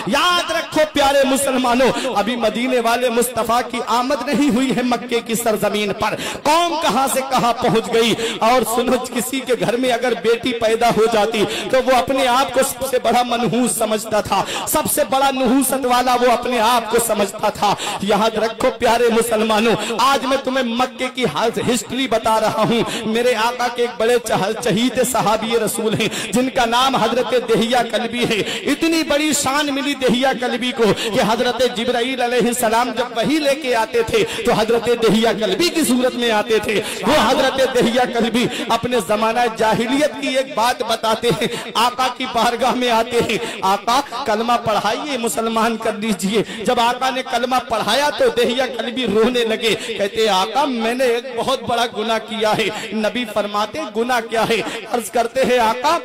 याद रखो प्यारे मुसलमानों, अभी मदीने वाले मुस्तफा की आमद नहीं हुई है मक्के की सरजमीन पर, कौम कहां से कहां पहुंच गई। और सुनो, किसी के घर में अगर बेटी पैदा हो जाती तो वो अपने आप को सबसे बड़ा मनहूस समझता था, सबसे बड़ा नहूसत वाला वो अपने आप को समझता था। याद रखो प्यारे मुसलमानों, आज मैं तुम्हें मक्के की हिस्ट्री बता रहा हूं। मेरे आका के एक बड़े चहीते सहाबी रसूल हैं जिनका नाम हजरत दहिया कल्बी है। इतनी बड़ी शान मिली दहिया कल्बी को कि हजरत जिब्राइल अलैहिस्सलाम जब वही लेके आते थे तो हजरत दहिया कल्बी की सूरत में आते थे। वो हजरत दहिया कल्बी अपने जमाना जाहिलियत की एक बात बताते हैं, आका की बारगाह में आते हैं, आका कलमा पढ़ाइए, मुसलमान कर लीजिए। जब आका ने कलमा पढ़ाया तो दहिया कल्बी रोने लगे, कहते आका मैंने एक बहुत बड़ा गुनाह किया है। नबी फरमाते गुनाह क्या है? अर्ज करते हैं आका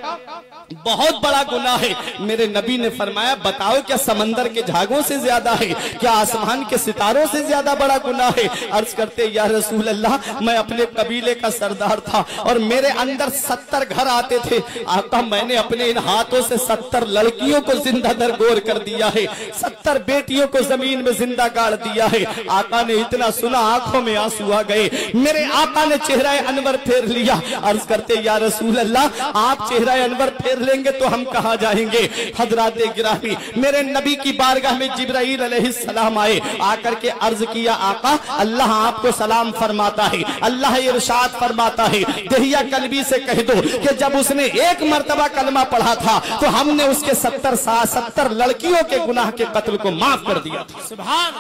बहुत बड़ा गुनाह है। मेरे नबी ने फरमाया बताओ क्या समंदर के झागों से ज्यादा है, क्या आसमान के सितारों से ज्यादा बड़ा गुनाह है? अर्ज करते या रसूल अल्लाह, मैं अपने कबीले का सरदार था और मेरे अंदर 70 घर आते थे। आका मैंने अपने इन हाथों से 70 लड़कियों को जिंदा दरगोर कर दिया है, 70 बेटियों को जमीन में जिंदा गाड़ दिया है। आका ने इतना सुना आंखों में आंसू आ गए। मेरे आका ने चेहरा अनवर फेर लिया। अर्ज करते या रसूल अल्लाह, आप चेहरा अनवर फेर लेंगे तो हम कहां जाएंगे? हजरात गिरामी, मेरे नबी की बारगाह में जिब्राइल अलैहिस्सलाम आए, आकर के अर्ज किया आका अल्लाह आपको सलाम फरमाता है, अल्लाह इरशाद फरमाता है दहिया कल्बी से कह दो कि जब उसने एक मर्तबा कलमा पढ़ा था तो हमने उसके 70 लड़कियों के गुनाह के कत्ल को माफ कर दिया था। सुभान।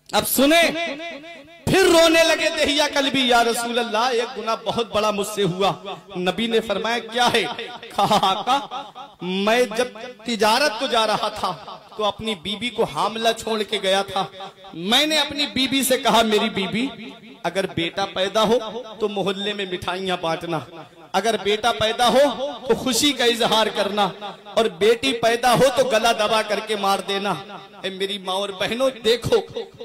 अब सुने, फिर रोने लगे दहिया कल्बी, या रसूल अल्लाह एक गुनाह बहुत बड़ा मुझसे हुआ। नबी ने फरमाया क्या है? कहा आका मैं जब तिजारत को जा रहा था तो अपनी बीबी को हामला छोड़ के गया था। मैंने अपनी बीबी से कहा मेरी बीबी अगर बेटा पैदा हो तो मोहल्ले में मिठाइयां बांटना, अगर बेटा पैदा हो तो खुशी का इजहार करना, और बेटी पैदा हो तो गला दबा करके मार देना। मेरी माँ और बहनों देखो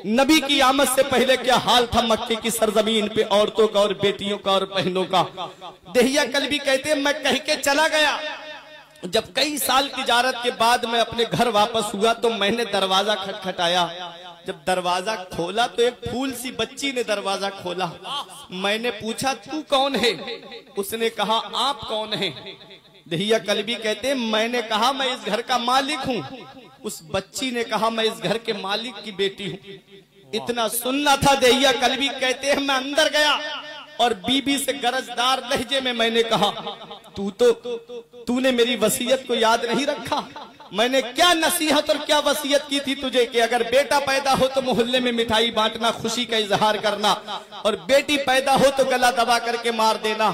नबी की आमद से पहले क्या हाल था मक्के की सरजमीन पे औरतों का और बेटियों का और बहनों का। दहिया कल्बी कहते मैं कह के चला गया। जब कई साल तिजारत के बाद मैं अपने घर वापस हुआ तो मैंने दरवाजा खटखटाया। जब दरवाजा खोला तो एक फूल सी बच्ची ने दरवाजा खोला। मैंने पूछा तू कौन है? उसने कहा आप कौन हैं? दहिया कल्बी कहते मैंने कहा मैं इस घर का मालिक हूँ। उस बच्ची ने कहा मैं इस घर के मालिक की बेटी हूँ। इतना सुनना था दहिया कल्बी कहते हैं मैं अंदर गया और बीबी से गरजदार लहजे में मैंने कहा तूने मेरी वसीयत को याद नहीं रखा? मैंने क्या नसीहत और क्या वसीयत की थी तुझे कि अगर बेटा पैदा हो तो मोहल्ले में मिठाई बांटना, खुशी का इजहार करना, और बेटी पैदा हो तो गला दबा करके मार देना।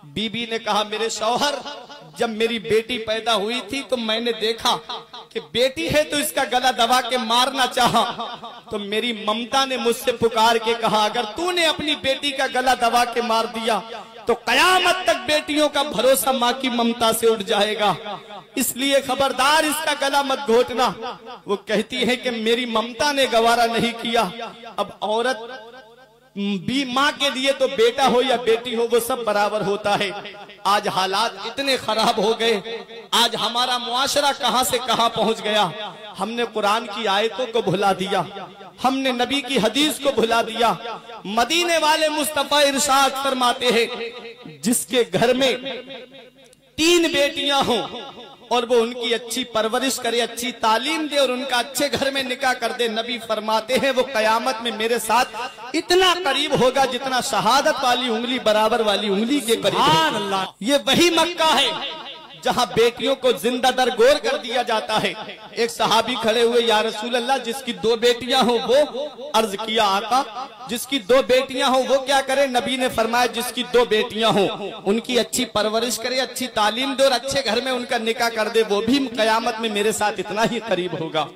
बीबी ने कहा मेरे शौहर जब मेरी बेटी पैदा हुई थी तो मैंने देखा कि बेटी है तो इसका गला दबा के मारना चाहा, तो मेरी ममता ने मुझसे पुकार के कहा अगर तूने अपनी बेटी का गला दबा के मार दिया तो कयामत तक बेटियों का भरोसा माँ की ममता से उठ जाएगा, इसलिए खबरदार इसका गला मत घोटना। वो कहती है कि मेरी ममता ने गवारा नहीं किया। अब औरत भी माँ के लिए तो बेटा हो या बेटी हो वो सब बराबर होता है। आज हालात इतने खराब हो गए, आज हमारा मुआशरा कहां से कहां पहुंच गया। हमने कुरान की आयतों को भुला दिया, हमने नबी की हदीस को भुला दिया। मदीने वाले मुस्तफा इरशाद फरमाते हैं जिसके घर में 3 बेटियां हों और वो उनकी अच्छी परवरिश करे, अच्छी तालीम दे और उनका अच्छे घर में निकाह कर दे, नबी फरमाते हैं वो कयामत में मेरे साथ इतना करीब होगा जितना शहादत वाली उंगली बराबर वाली उंगली के करीब। ये वही मक्का है जहां बेटियों को जिंदा दरगोर कर दिया जाता है। एक सहाबी खड़े हुए या रसूल अल्लाह जिसकी 2 बेटियां हो वो, अर्ज किया आका जिसकी 2 बेटियां हो वो क्या करे? नबी ने फरमाया जिसकी 2 बेटियां हो उनकी अच्छी परवरिश करे, अच्छी तालीम दे और अच्छे घर में उनका निकाह कर दे, वो भी कयामत में मेरे साथ इतना ही करीब होगा।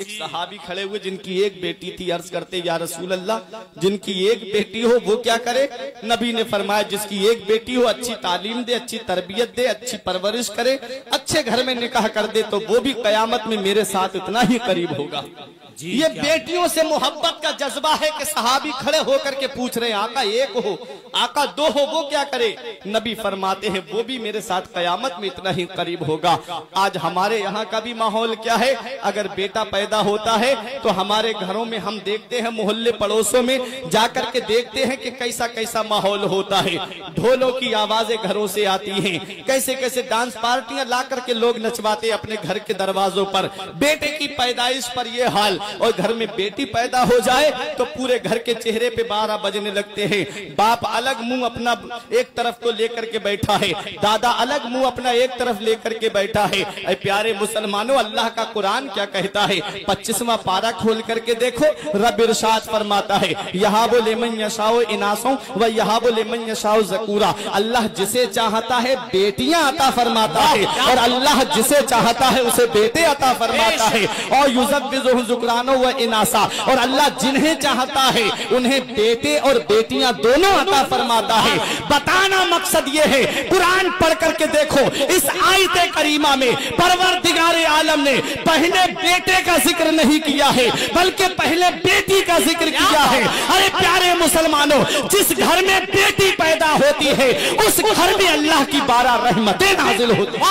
एक सहाबी खड़े हुए जिनकी 1 बेटी थी, अर्ज करते या रसूल अल्लाह जिनकी 1 बेटी हो वो क्या करे? नबी ने फरमाया जिसकी 1 बेटी हो अच्छी तालीम दे, अच्छी तरबियत दे, अच्छी परवरिश करे, अच्छे घर में निकाह कर दे तो वो भी कयामत में मेरे साथ इतना ही करीब होगा। ये बेटियों से मोहब्बत का जज्बा है कि सहाबी खड़े होकर के पूछ रहे हैं आका एक हो, आका दो हो, वो क्या करे? नबी फरमाते हैं वो भी मेरे साथ कयामत में इतना ही करीब होगा। आज हमारे यहाँ का भी माहौल क्या है, अगर बेटा पैदा होता है तो हमारे घरों में हम देखते हैं, मोहल्ले पड़ोसों में जाकर के देखते हैं कि कैसा कैसा माहौल होता है। ढोलों की आवाजें घरों से आती हैं, कैसे कैसे डांस पार्टियां ला करके लोग नचवाते अपने घर के दरवाजों पर। बेटे की पैदाइश पर यह हाल, और घर में बेटी पैदा हो जाए तो पूरे घर के चेहरे पे 12 बजने लगते हैं। बाप अलग मुंह अपना एक तरफ को लेकर के बैठा है, दादा अलग मुंह अपना एक तरफ लेकर के बैठा है। ऐ प्यारे मुसलमानों, अल्लाह का कुरान क्या कहता है? 25वां पारा खोल करके देखो, रब इरशाद फरमाता है यहाँ बोले मन यशाओ इनासों व यहाँ बोले मन यशाओ ज़कूरा। अल्लाह जिसे चाहता है बेटियां अता फरमाता है, और अल्लाह जिसे चाहता है उसे बेटे अता फरमाता है। और युज़व्विजुहु ज़ुकरानो व इनासा, और अल्लाह जिन्हें चाहता है उन्हें बेटे और बेटियां दोनों अता फरमाता है। बताना मकसद ये है, कुरान पढ़ करके देखो, इस आयत करीमा में परवरदिगारे आलम ने पहले बेटे का जिक्र नहीं किया है बल्कि पहले बेटी का जिक्र किया है। अरे प्यारे मुसलमानों, जिस घर में बेटी पैदा होती है उस घर में अल्लाह की 12 रहमतें नाजिल होती हैं।